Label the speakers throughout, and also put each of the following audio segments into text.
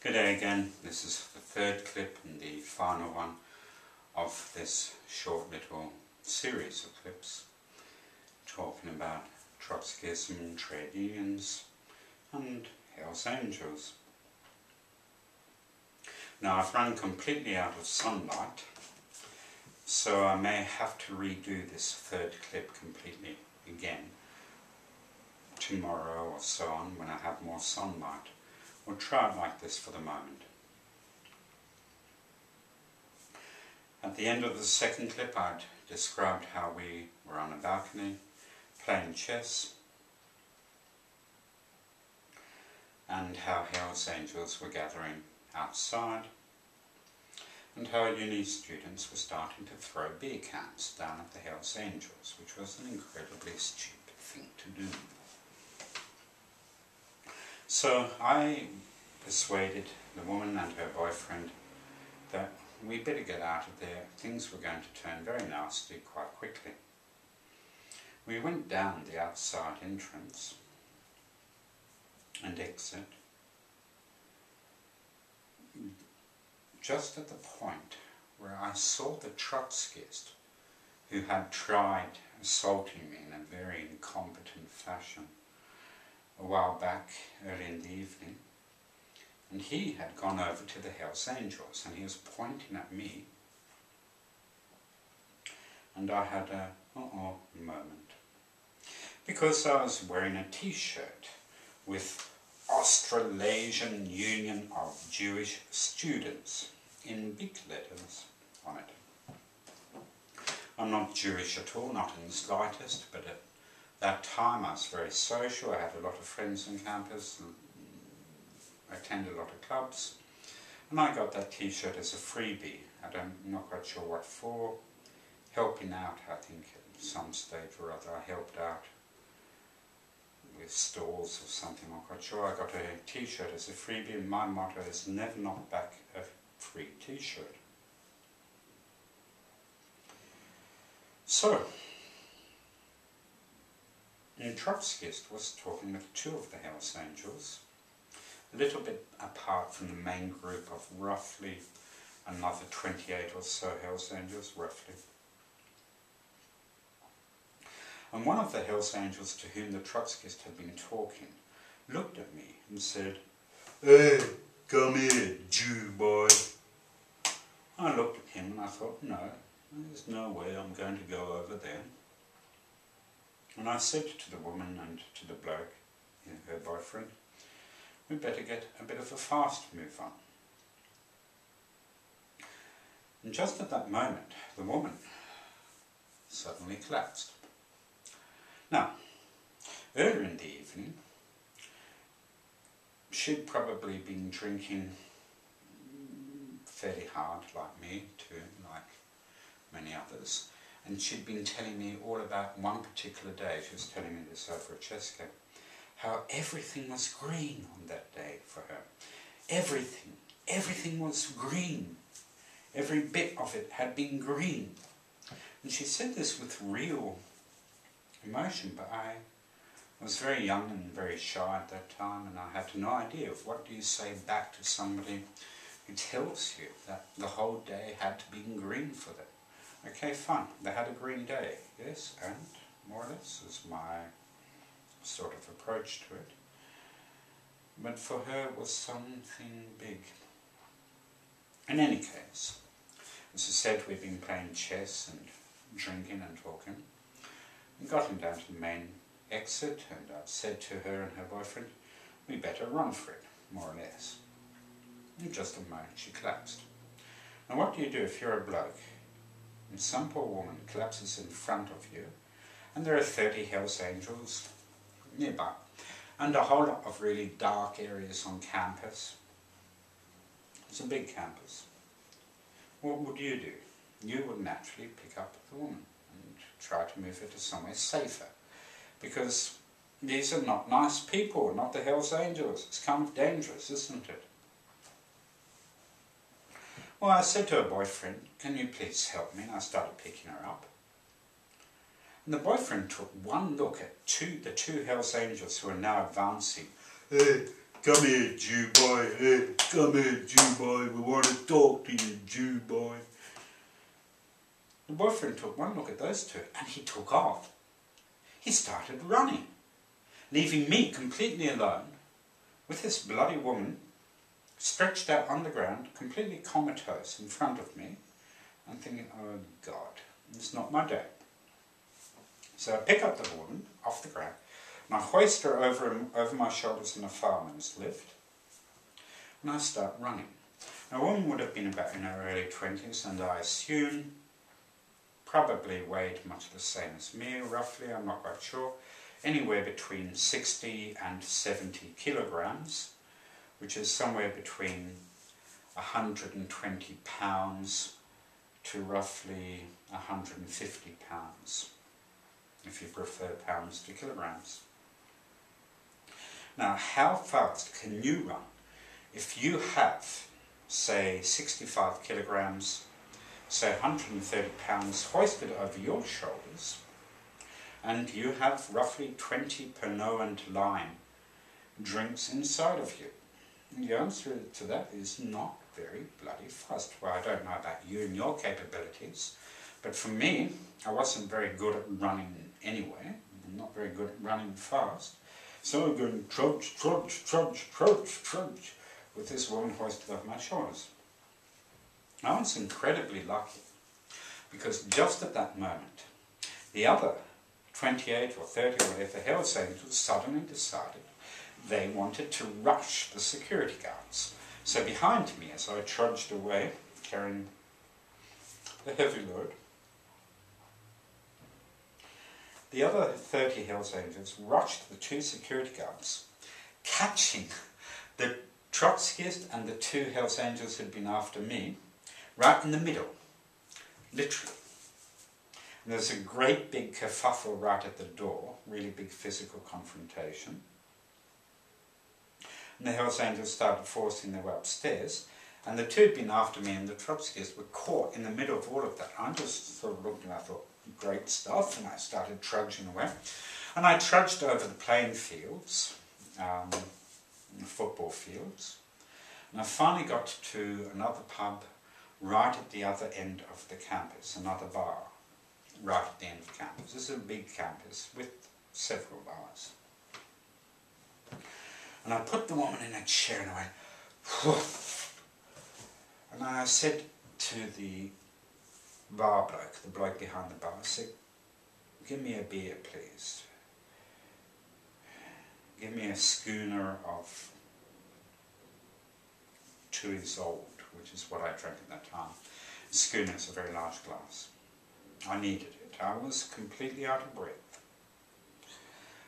Speaker 1: Good day again. This is the third clip and the final one of this short little series of clips talking about Trotskyism, trade unions and Hells Angels. Now I've run completely out of sunlight, so I may have to redo this third clip completely again tomorrow or so on when I have more sunlight. We'll try it like this for the moment. At the end of the second clip I'd described how we were on a balcony playing chess and how Hells Angels were gathering outside and how uni students were starting to throw beer cans down at the Hells Angels, which was an incredibly stupid thing to do. So I persuaded the woman and her boyfriend that we better get out of there. Things were going to turn very nasty quite quickly. We went down the outside entrance and exit just at the point where I saw the Trotskyist who had tried assaulting me in a very incompetent fashion a while back early in the evening, and he had gone over to the Hells Angels and he was pointing at me, and I had a uh-oh moment because I was wearing a t-shirt with Australasian Union of Jewish Students in big letters on it. I'm not Jewish at all, not in the slightest, but at that time I was very social. I had a lot of friends on campus, I attended a lot of clubs, and I got that t-shirt as a freebie. I'm not quite sure what for. Helping out, I think, at some stage or other. I helped out with stalls or something, I'm not quite sure. I got a t-shirt as a freebie, and my motto is never knock back a free t-shirt. So, the Trotskyist was talking with two of the Hells Angels, a little bit apart from the main group of roughly another 28 or so Hells Angels, roughly. And one of the Hells Angels to whom the Trotskyist had been talking looked at me and said, "Hey, come here, Jew boy." I looked at him and I thought, no, there's no way I'm going to go over there. And I said to the woman and to the bloke, her boyfriend, we'd better get a bit of a fast move on. And just at that moment, the woman suddenly collapsed. Now, earlier in the evening, she'd probably been drinking fairly hard, like me too, like many others. And she'd been telling me all about one particular day, she was telling me this over a chess game, how everything was green on that day for her. Everything was green. Every bit of it had been green. And she said this with real emotion, but I was very young and very shy at that time, and I had no idea of what do you say back to somebody who tells you that the whole day had to be green for them. Okay, fine, they had a green day, yes, and more or less is my sort of approach to it. But for her it was something big. In any case, as I said, we'd been playing chess and drinking and talking. We got down to the main exit, and I said to her and her boyfriend, we better run for it, more or less. In just a moment she collapsed. Now what do you do if you're a bloke and some poor woman collapses in front of you, and there are 30 Hells Angels nearby, and a whole lot of really dark areas on campus? It's a big campus. What would you do? You would naturally pick up the woman and try to move her to somewhere safer, because these are not nice people, not the Hells Angels. It's kind of dangerous, isn't it? Well, I said to her boyfriend, can you please help me? And I started picking her up. And the boyfriend took one look at the two Hells Angels who are now advancing. Hey, "Come here, Jew boy, hey, come here, Jew boy, we want to talk to you, Jew boy." The boyfriend took one look at those two and he took off. He started running, leaving me completely alone with this bloody woman stretched out on the ground, completely comatose in front of me. I'm thinking, oh God, it's not my day. So I pick up the woman off the ground and I hoist her over my shoulders in a fireman's lift and I start running. Now, a woman would have been about in her early 20s and I assume probably weighed much the same as me, roughly, I'm not quite sure, anywhere between 60 and 70 kilograms, which is somewhere between 120 pounds to roughly 150 pounds, if you prefer pounds to kilograms. Now, how fast can you run if you have, say, 65 kilograms, say 130 pounds hoisted over your shoulders, and you have roughly 20 Pernod and lime drinks inside of you? And the answer to that is not very bloody fast. Well, I don't know about you and your capabilities, but for me, I wasn't very good at running anyway. I'm not very good at running fast. So I'm going trudge, trudge, trudge, trudge, trudge with this woman hoisted over my shoulders. I was incredibly lucky because just at that moment, the other 28 or 30 or whatever Hells Angels suddenly decided they wanted to rush the security guards. So behind me, as I trudged away, carrying the heavy load, the other 30 Hells Angels rushed the two security guards, catching the Trotskyist and the two Hells Angels who'd been after me, right in the middle, literally. And there's a great big kerfuffle right at the door, really big physical confrontation. And the Hells Angels started forcing their way upstairs, and the two who'd been after me and the Trotskyists were caught in the middle of all of that. I just sort of looked and I thought, great stuff, and I started trudging away. And I trudged over the playing fields, the football fields, and I finally got to another pub right at the other end of the campus, another bar right at the end of the campus. This is a big campus with several bars. And I put the woman in a chair and I went, whew. And I said to the bar bloke, the bloke behind the bar, I said, "Give me a beer, please. Give me a schooner of 2 years old," which is what I drank at that time. A schooner is a very large glass. I needed it. I was completely out of breath.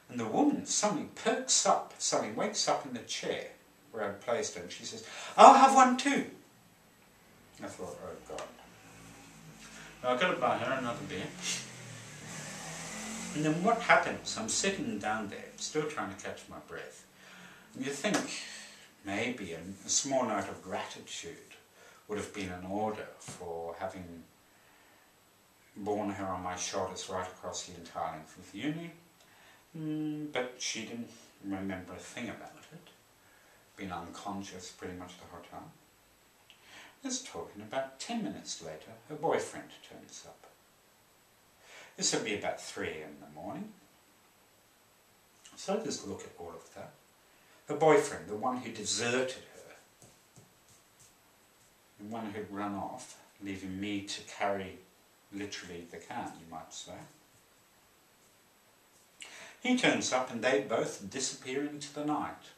Speaker 1: And the woman suddenly perks up, suddenly wakes up in the chair where I'd placed her, and she says, "I'll have one too." I thought, oh God. Now I've got to buy her another beer. And then what happens? I'm sitting down there, still trying to catch my breath. And you think maybe a small note of gratitude would have been in order for having borne her on my shoulders right across the entire length of the uni. But she didn't remember a thing about it. Been unconscious pretty much the whole time. Let's talk, and about 10 minutes later, her boyfriend turns up. This would be about 3 a.m. in the morning. So I just look at all of that. Her boyfriend, the one who deserted her, the one who'd run off, leaving me to carry literally the can, you might say. He turns up and they both disappear into the night,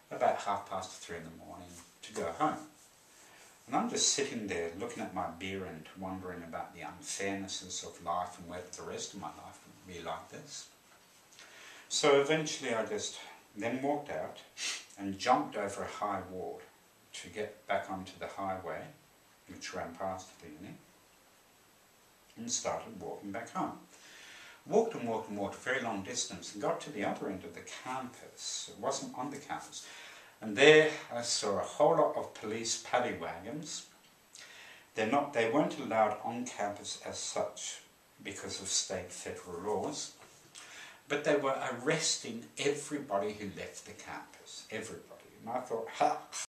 Speaker 1: about 3:30 in the morning, to go home. And I'm just sitting there looking at my beer and wondering about the unfairnesses of life and whether the rest of my life would be like this. So eventually I just then walked out and jumped over a high wall to get back onto the highway, which ran past the uni, and started walking back home. Walked and walked and walked a very long distance and got to the other end of the campus. It wasn't on the campus. And there I saw a whole lot of police paddy wagons. They weren't allowed on campus as such because of state federal laws, but they were arresting everybody who left the campus. Everybody. And I thought, ha,